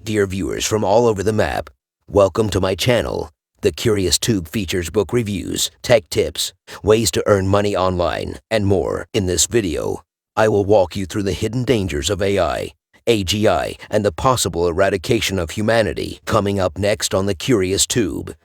Dear viewers from all over the map, welcome to my channel. The Curious Tube features book reviews, tech tips, ways to earn money online, and more. In this video, I will walk you through the hidden dangers of AI, AGI, and the possible eradication of humanity. Coming up next on The Curious Tube.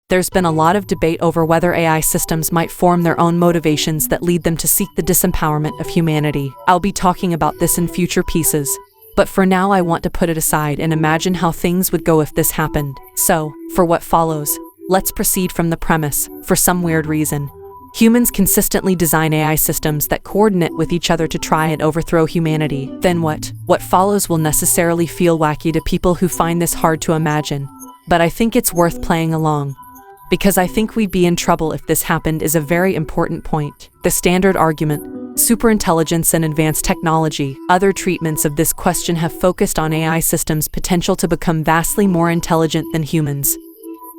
There's been a lot of debate over whether AI systems might form their own motivations that lead them to seek the disempowerment of humanity. I'll be talking about this in future pieces, but for now I want to put it aside and imagine how things would go if this happened. So, for what follows, let's proceed from the premise. For some weird reason, humans consistently design AI systems that coordinate with each other to try and overthrow humanity. Then what? What follows will necessarily feel wacky to people who find this hard to imagine, but I think it's worth playing along. Because I think we'd be in trouble if this happened is a very important point. The standard argument, superintelligence and advanced technology. Other treatments of this question have focused on AI systems' potential to become vastly more intelligent than humans,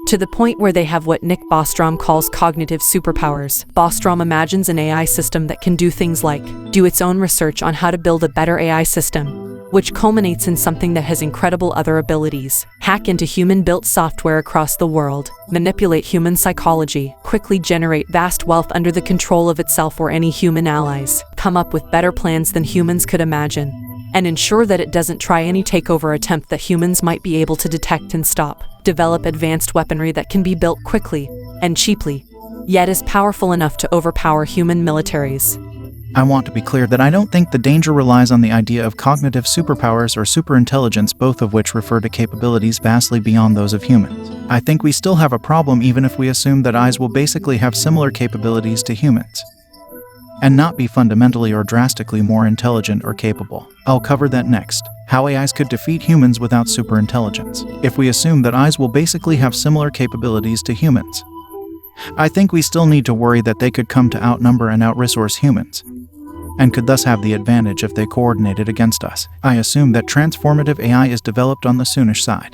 to the point where they have what Nick Bostrom calls cognitive superpowers. Bostrom imagines an AI system that can do things like do its own research on how to build a better AI system, which culminates in something that has incredible other abilities, hack into human-built software across the world, manipulate human psychology, quickly generate vast wealth under the control of itself or any human allies, come up with better plans than humans could imagine, and ensure that it doesn't try any takeover attempt that humans might be able to detect and stop, develop advanced weaponry that can be built quickly and cheaply, yet is powerful enough to overpower human militaries. I want to be clear that I don't think the danger relies on the idea of cognitive superpowers or superintelligence, both of which refer to capabilities vastly beyond those of humans. I think we still have a problem even if we assume that AIs will basically have similar capabilities to humans, and not be fundamentally or drastically more intelligent or capable. I'll cover that next. How AIs could defeat humans without superintelligence. If we assume that AIs will basically have similar capabilities to humans, I think we still need to worry that they could come to outnumber and out-resource humans, and could thus have the advantage if they coordinated against us. I assume that transformative AI is developed on the Soonish side,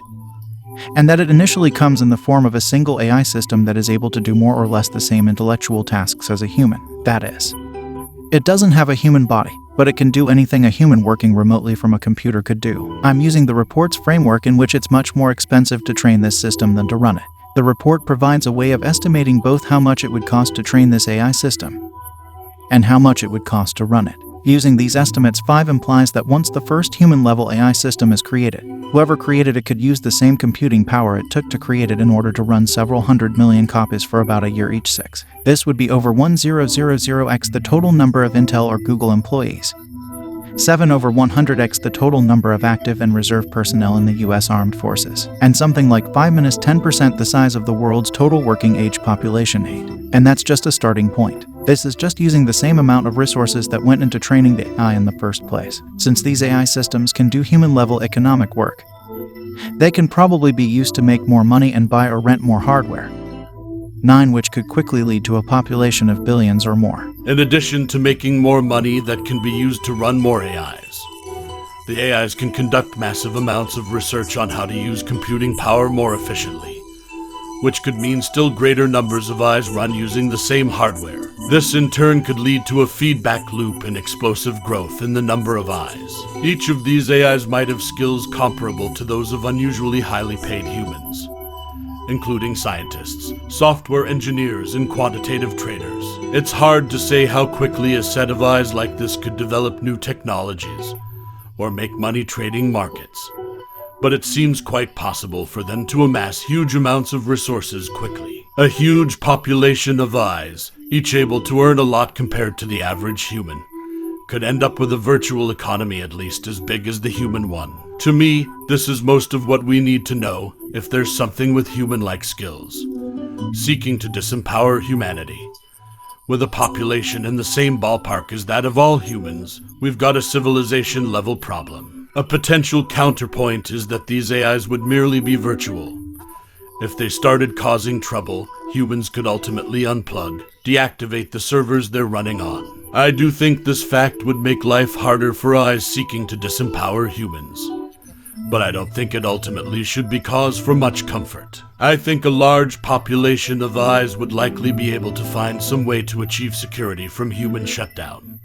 and that it initially comes in the form of a single AI system that is able to do more or less the same intellectual tasks as a human. That is, it doesn't have a human body, but it can do anything a human working remotely from a computer could do. I'm using the report's framework, in which it's much more expensive to train this system than to run it. The report provides a way of estimating both how much it would cost to train this AI system and how much it would cost to run it. Using these estimates, 5 implies that once the first human-level AI system is created, whoever created it could use the same computing power it took to create it in order to run several 100 million copies for about a year each. 6. This would be over 1000x the total number of Intel or Google employees, 7 over 100x the total number of active and reserve personnel in the US Armed Forces, and something like 5-10% the size of the world's total working age population. 8. And that's just a starting point. This is just using the same amount of resources that went into training the AI in the first place. Since these AI systems can do human-level economic work, they can probably be used to make more money and buy or rent more hardware. 9, which could quickly lead to a population of billions or more. In addition to making more money that can be used to run more AIs, the AIs can conduct massive amounts of research on how to use computing power more efficiently, which could mean still greater numbers of AIs run using the same hardware. This in turn could lead to a feedback loop and explosive growth in the number of AIs. Each of these AIs might have skills comparable to those of unusually highly paid humans, including scientists, software engineers, and quantitative traders. It's hard to say how quickly a set of AIs like this could develop new technologies or make money trading markets, but it seems quite possible for them to amass huge amounts of resources quickly. A huge population of AIs, each able to earn a lot compared to the average human, could end up with a virtual economy at least as big as the human one. To me, this is most of what we need to know if there's something with human-like skills, seeking to disempower humanity. With a population in the same ballpark as that of all humans, we've got a civilization-level problem. A potential counterpoint is that these AIs would merely be virtual. If they started causing trouble, humans could ultimately unplug, deactivate the servers they're running on. I do think this fact would make life harder for AIs seeking to disempower humans. but I don't think it ultimately should be cause for much comfort. I think a large population of AIs would likely be able to find some way to achieve security from human shutdown,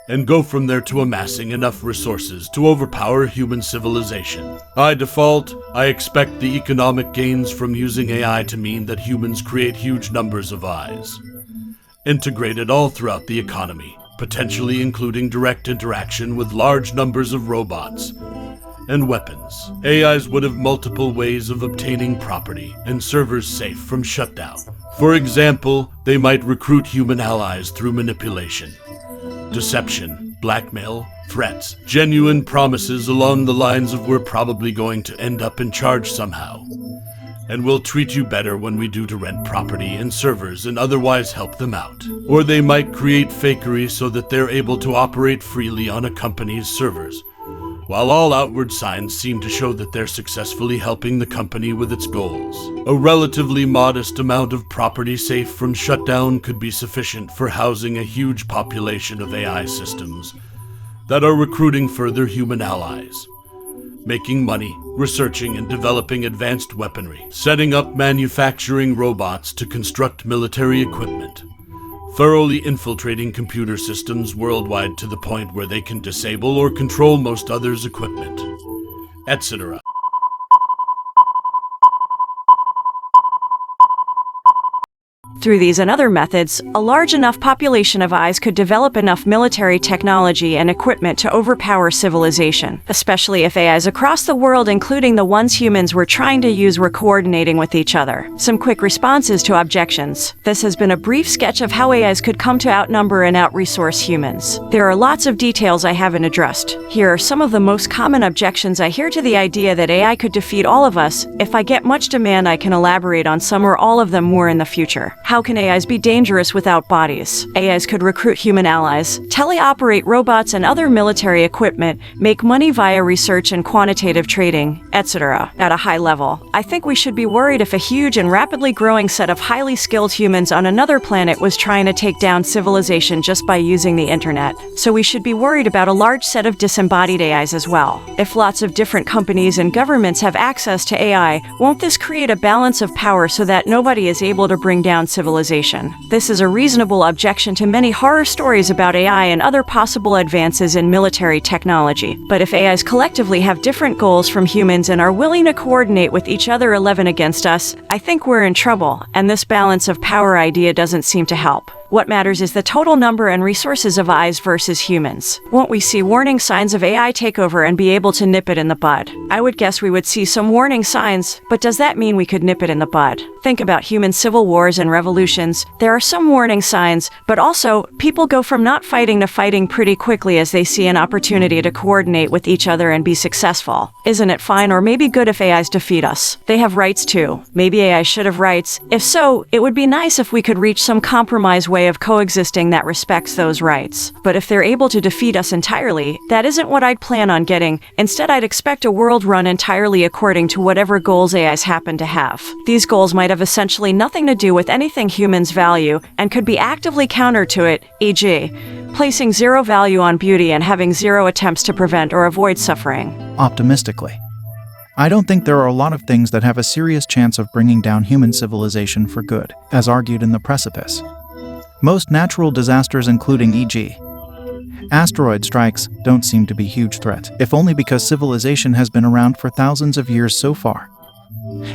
and go from there to amassing enough resources to overpower human civilization. By default, I expect the economic gains from using AI to mean that humans create huge numbers of AIs, integrated all throughout the economy, potentially including direct interaction with large numbers of robots and weapons. AIs would have multiple ways of obtaining property and servers safe from shutdown. For example, they might recruit human allies through manipulation, deception, blackmail, threats, genuine promises along the lines of "we're probably going to end up in charge somehow, and we'll treat you better when we do to rent property and servers and otherwise help them out." Or they might create fakery so that they're able to operate freely on a company's servers, while all outward signs seem to show that they're successfully helping the company with its goals. A relatively modest amount of property safe from shutdown could be sufficient for housing a huge population of AI systems that are recruiting further human allies, making money, researching and developing advanced weaponry, setting up manufacturing robots to construct military equipment, thoroughly infiltrating computer systems worldwide to the point where they can disable or control most others' equipment, etc. Through these and other methods, a large enough population of AIs could develop enough military technology and equipment to overpower civilization, especially if AIs across the world, including the ones humans were trying to use, were coordinating with each other. Some quick responses to objections. This has been a brief sketch of how AIs could come to outnumber and out-resource humans. There are lots of details I haven't addressed. Here are some of the most common objections I hear to the idea that AI could defeat all of us. If I get much demand, I can elaborate on some or all of them more in the future. How can AIs be dangerous without bodies? AIs could recruit human allies, teleoperate robots and other military equipment, make money via research and quantitative trading, etc. At a high level, I think we should be worried if a huge and rapidly growing set of highly skilled humans on another planet was trying to take down civilization just by using the internet. So we should be worried about a large set of disembodied AIs as well. If lots of different companies and governments have access to AI, won't this create a balance of power so that nobody is able to bring down civilization? This is a reasonable objection to many horror stories about AI and other possible advances in military technology. But if AIs collectively have different goals from humans and are willing to coordinate with each other 11 against us, I think we're in trouble, and this balance of power idea doesn't seem to help. What matters is the total number and resources of AIs versus humans. Won't we see warning signs of AI takeover and be able to nip it in the bud? I would guess we would see some warning signs, but does that mean we could nip it in the bud? Think about human civil wars and revolutions. There are some warning signs, but also, people go from not fighting to fighting pretty quickly as they see an opportunity to coordinate with each other and be successful. Isn't it fine or maybe good if AIs defeat us? They have rights too. Maybe AI should have rights. If so, it would be nice if we could reach some compromise way of coexisting that respects those rights. But if they're able to defeat us entirely, that isn't what I'd plan on getting. Instead, I'd expect a world run entirely according to whatever goals AIs happen to have. These goals might have essentially nothing to do with anything humans value and could be actively counter to it, e.g., placing zero value on beauty and having zero attempts to prevent or avoid suffering. Optimistically, I don't think there are a lot of things that have a serious chance of bringing down human civilization for good, as argued in The Precipice. Most natural disasters, including e.g. asteroid strikes, don't seem to be huge threats, if only because civilization has been around for thousands of years so far,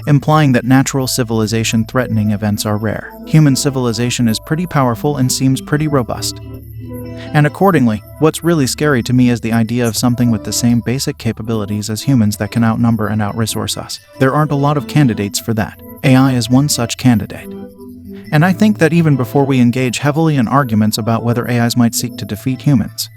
implying that natural civilization-threatening events are rare. Human civilization is pretty powerful and seems pretty robust. And accordingly, what's really scary to me is the idea of something with the same basic capabilities as humans that can outnumber and out-resource us. There aren't a lot of candidates for that. AI is one such candidate. And I think that even before we engage heavily in arguments about whether AIs might seek to defeat humans,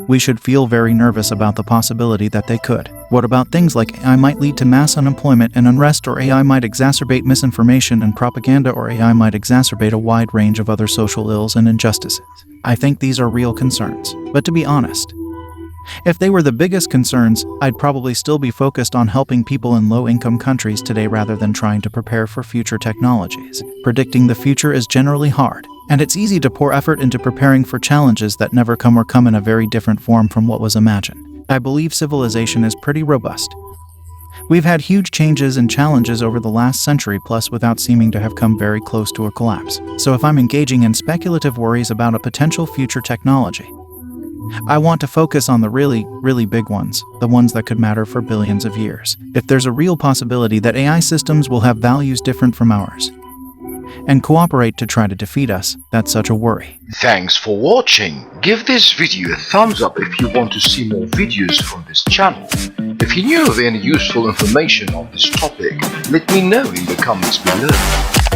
we should feel very nervous about the possibility that they could. What about things like AI might lead to mass unemployment and unrest, or AI might exacerbate misinformation and propaganda, or AI might exacerbate a wide range of other social ills and injustices? I think these are real concerns. But to be honest, if they were the biggest concerns, I'd probably still be focused on helping people in low-income countries today rather than trying to prepare for future technologies. Predicting the future is generally hard, and it's easy to pour effort into preparing for challenges that never come or come in a very different form from what was imagined. I believe civilization is pretty robust. We've had huge changes and challenges over the last century plus without seeming to have come very close to a collapse. So if I'm engaging in speculative worries about a potential future technology, I want to focus on the really, really big ones, the ones that could matter for billions of years. If there's a real possibility that AI systems will have values different from ours, and cooperate to try to defeat us, that's such a worry. Thanks for watching. Give this video a thumbs up if you want to see more videos from this channel. If you knew of any useful information on this topic, let me know in the comments below.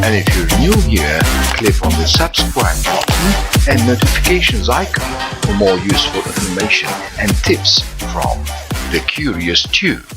And if you're new here, click on the subscribe button and notifications icon for more useful information and tips from The Curious Tube.